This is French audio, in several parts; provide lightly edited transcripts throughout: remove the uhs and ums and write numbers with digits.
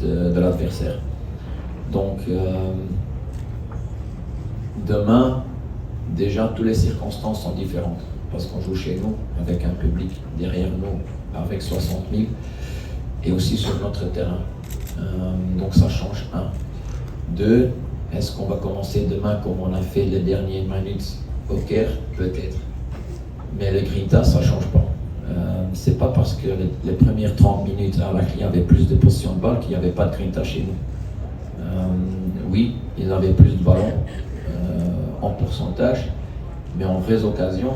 de l'adversaire. Donc demain, déjà toutes les circonstances sont différentes parce qu'on joue chez nous avec un public derrière nous avec 60 000 et aussi sur notre terrain. Donc ça change un. Deux, est-ce qu'on va commencer demain comme on a fait les dernières minutes au Caire? Peut-être. Mais le Grinta, ça ne change pas. C'est pas parce que les premières 30 minutes à Al-Ahly avaient plus de possession de balle qu'il n'y avait pas de Grinta chez nous. Oui, ils avaient plus de ballons en pourcentage, mais en vraies occasions,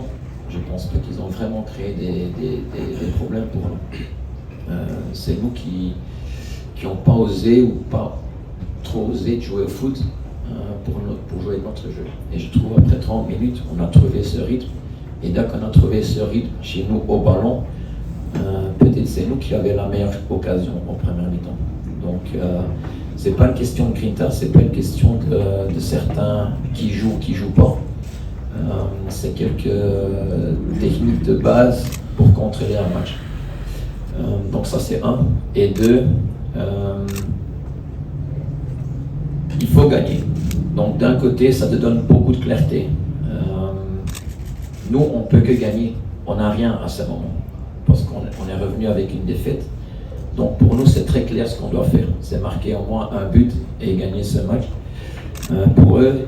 je pense pas qu'ils ont vraiment créé des problèmes pour nous. C'est nous qui n'ont pas osé ou pas trop osé de jouer au foot pour jouer notre jeu. Et je trouve après 30 minutes, on a trouvé ce rythme. Et dès qu'on a trouvé ce rythme chez nous au ballon, peut-être c'est nous qui avions la meilleure occasion en première mi-temps. Donc c'est pas une question de grinta, c'est pas une question de certains qui jouent ou qui jouent pas. C'est quelques techniques de base pour contrôler un match. Donc ça c'est un. Et deux, il faut gagner. Donc d'un côté, ça te donne beaucoup de clarté. Nous, on ne peut que gagner. On n'a rien à ce moment. Parce qu'on est revenu avec une défaite. Donc pour nous, c'est très clair ce qu'on doit faire. C'est marquer au moins un but et gagner ce match. Pour eux,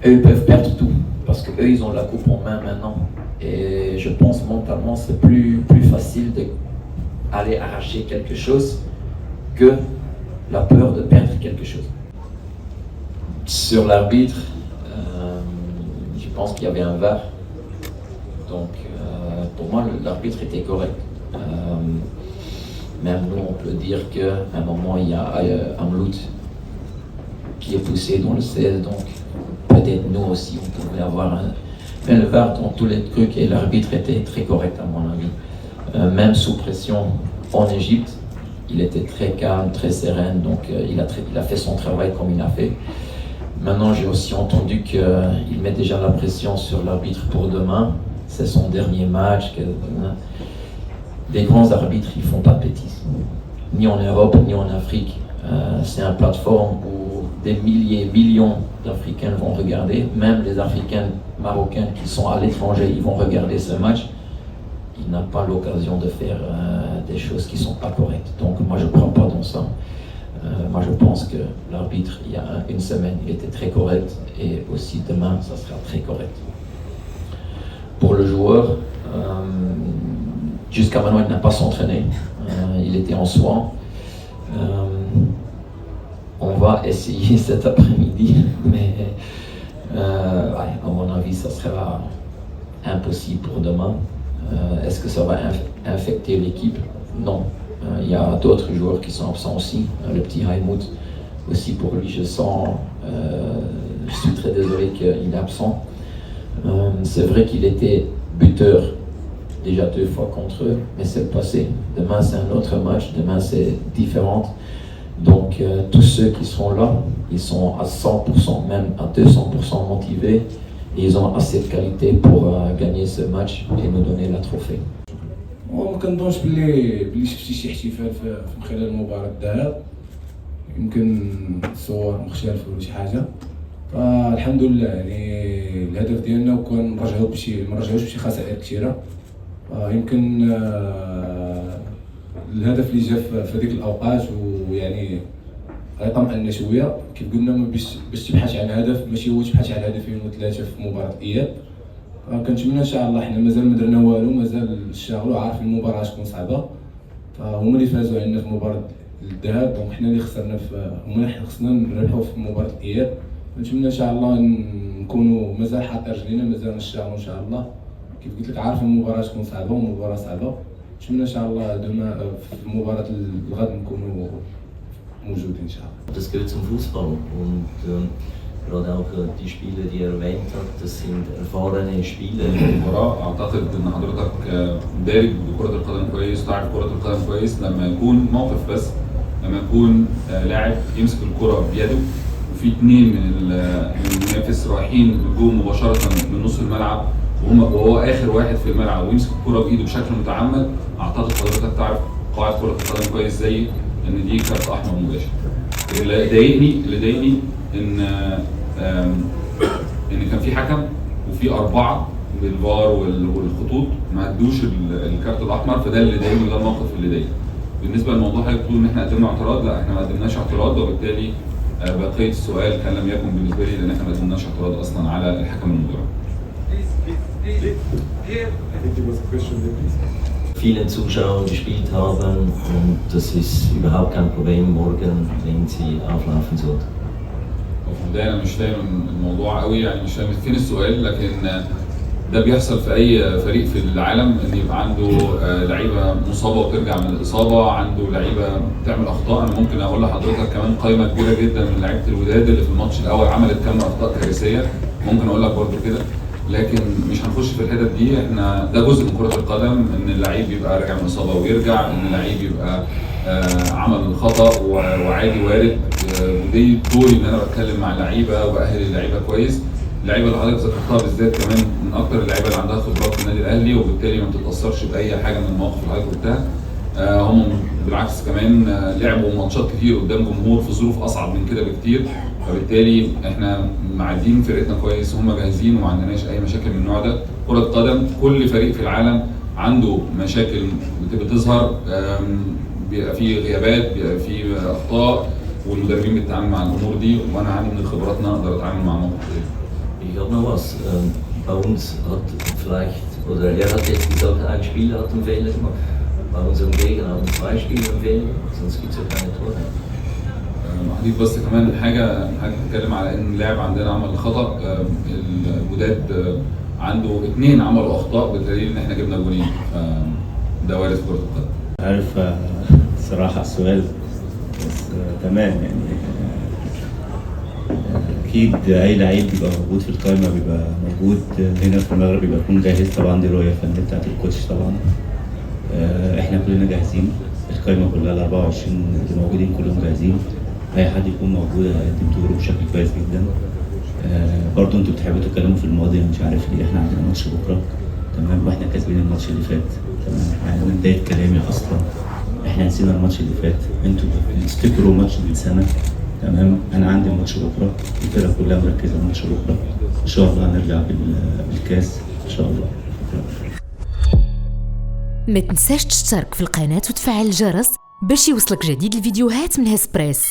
ils peuvent perdre tout. Parce qu'eux, ils ont la coupe en main maintenant. Et je pense mentalement, c'est plus facile d'aller arracher quelque chose que la peur de perdre quelque chose. Sur l'arbitre, je pense qu'il y avait un VAR. Donc pour moi, l'arbitre était correct. Même nous, on peut dire qu'à un moment, il y a Amlout qui est poussé dans le 16. Donc peut-être nous aussi, on pouvait avoir un... Mais le VAR dans tous les trucs et l'arbitre était très correct à mon avis. Même sous pression en Égypte, il était très calme, très serein, donc il a fait son travail comme il a fait. Maintenant, j'ai aussi entendu qu'il met déjà la pression sur l'arbitre pour demain. C'est son dernier match. Des grands arbitres, ils font pas de bêtises. Ni en Europe, ni en Afrique. C'est une plateforme où des milliers, millions d'Africains vont regarder. Même les Africains marocains qui sont à l'étranger, ils vont regarder ce match. Il n'a pas l'occasion de faire des choses qui ne sont pas correctes. Donc moi, je ne crois pas dans ça. Moi, je pense que l'arbitre, il y a une semaine, il était très correct. Et aussi demain, ça sera très correct. Pour le joueur, jusqu'à maintenant, il n'a pas s'entraîné. Il était en soins. On va essayer cet après-midi, mais à mon avis, ça sera impossible pour demain. Est-ce que ça va infecter l'équipe? Non. Il y a d'autres joueurs qui sont absents aussi. Le petit Haïmout, aussi pour lui, je suis très désolé qu'il est absent. C'est vrai qu'il était buteur déjà 2 fois contre eux, mais c'est le passé. Demain, c'est un autre match. Demain, c'est différent. Donc, tous ceux qui seront là, ils sont à 100%, même à 200% motivés. Et ils ont assez de qualité pour gagner ce match et nous donner la trophée. وما كنظنش باللي شفتي شي احتفال من خلال مباراة الذهاب يمكن صور مختلفة ولا شي حاجة. فالحمد لله يعني الهدف ديالنا وكان مرجعوش بشي خسائر كثيرة. يمكن الهدف اللي جا في هذيك الأوقات ويعني غيطمئن شوية كيف قلنا باش تبحث عن هدف ماشي هو تبحث عن هدفين وثلاثة في مباراة الإياب. كنتمنى ان شاء الله حنا مازال ما درنا والو مازال الشغل وعارفين المباراه تكون صعبه فهما اللي فازوا عندنا في مباراه الذهاب دونك حنا اللي خسرنا هما اللي خصنا نربحوا في مباراه الاياب. نتمنى ان شاء الله نكونوا مازال حاطين رجلينا مازال نشتغلوا ان شاء الله كيف قلت لك عارفين المباراه تكون صعبه ومباراه صعبه. نتمنى ان شاء الله دوما في مباراه الغد نكونوا موجودين ان شاء الله. Das gehört zum Fußball und gerade auch die Spieler, die er erwähnt hat, das sind erfahrene Spieler. المباراة أعتقد إن حضرتك دارج بكرة القدم كويس، تعرف كرة القدم كويس لما يكون موقف بس، لما يكون لاعب يمسك الكرة بيده وفي 2 من المنافس رايحين الجون مباشرة من نص الملعب وهو آخر واحد في الملعب ويمسك الكرة بإيده بشكل متعمد. أعتقد حضرتك تعرف قواعد كره القدم كويس زي ان دي كارت احمر مباشر. اللي ضايقني ان كان في حكم وفي 4 بالفار والخطوط ما ادوش الكارت الاحمر، فده اللي ضايقني وده الموقف اللي ضايقني. بالنسبه للموضوع حضرتك بتقول ان احنا قدمنا اعتراض، لا احنا ما قدمناش اعتراض، وبالتالي بقيه السؤال كان لم يكن بالنسبه لي لان احنا ما قدمناش اعتراض اصلا على الحكم المدرب. Vielen Zuschauern gespielt haben und das ist überhaupt kein Problem morgen, wenn sie auflaufen sollten. وفي البدايه انا مش فاهم الموضوع قوي، يعني مش فاهم فين السؤال، لكن ده بيحصل في اي فريق في العالم ان يبقى عنده لعيبه مصابه وترجع من الاصابه، عنده لعيبه بتعمل اخطاء. انا ممكن اقول لحضرتك كمان قائمه كبيره جدا من لعيبه الوداد اللي في الماتش الاول عملت كام اخطاء كارثيه، ممكن اقول لك برده كده، لكن مش هنخش في الحتت دي. احنا ده جزء من كره القدم، ان اللعيب يبقى راجع من اصابه ويرجع، ان اللعيب يبقى عمل خطا وعادي وارد، ودي دوري ان انا بتكلم مع اللعيبه واهل اللعيبه كويس. اللعيبه اللي حضرتك ذكرتها بالذات كمان من اكتر اللعيبه اللي عندها خبرات في النادي الاهلي، وبالتالي ما بتتاثرش باي حاجه من المواقف اللي حضرتك قلتها. هم بالعكس كمان لعبوا ماتشات كتير قدام جمهور في ظروف اصعب من كده بكتير، فبالتالي احنا معدين فرقتنا كويس، هم جاهزين وما عندناش اي مشاكل من النوع ده. كره قدم كل فريق في العالم عنده مشاكل بتظهر، بيبقى في غيابات، بيبقى في اخطاء، والمدربين بيتعاملوا مع الامور دي، وانا عندي من خبراتنا اقدر اتعامل مع موقف زي ده. Ich habe noch was. Bei uns hat vielleicht, oder er hat jetzt gesagt, ein Spieler hat einen Fehler gemacht. Bei unserem Gegner haben 2 Spieler einen Fehler, sonst gibt es ja keine Tore. هضيف بس كمان حاجه بتتكلم على ان اللاعب عندنا عمل خطا، الوداد عنده 2 عملوا اخطاء بدليل ان احنا جبنا جولين، فده وارد في كره القدم. عارف الصراحه السؤال بس تمام يعني اكيد اي لعيب بيبقى موجود في القائمه بيبقى موجود هنا في المغرب بيبقى يكون جاهز. طبعا دي رؤيه فنيه بتاعت الكوتش طبعا. احنا كلنا جاهزين، القائمه كلها ال 24 اللي موجودين كلهم جاهزين، اي حد يكون موجود هيقدم دوره بشكل كويس جدا. برضه انتوا بتحبوا تتكلموا في الماضي، مش عارف ليه. احنا عندنا ماتش بكره تمام، واحنا كاسبين الماتش اللي فات تمام. يعني من بدايه كلامي اصلا احنا نسينا الماتش اللي فات، انتوا بتفتكروا ماتش من سنه تمام. انا عندي ماتش بكره، الفرقه كلها مركزه ماتش بكره، ان شاء الله هنرجع بالكاس ان شاء الله. ما تنساش تشترك في القناه وتفعل الجرس باش يوصلك جديد الفيديوهات من هسبريس.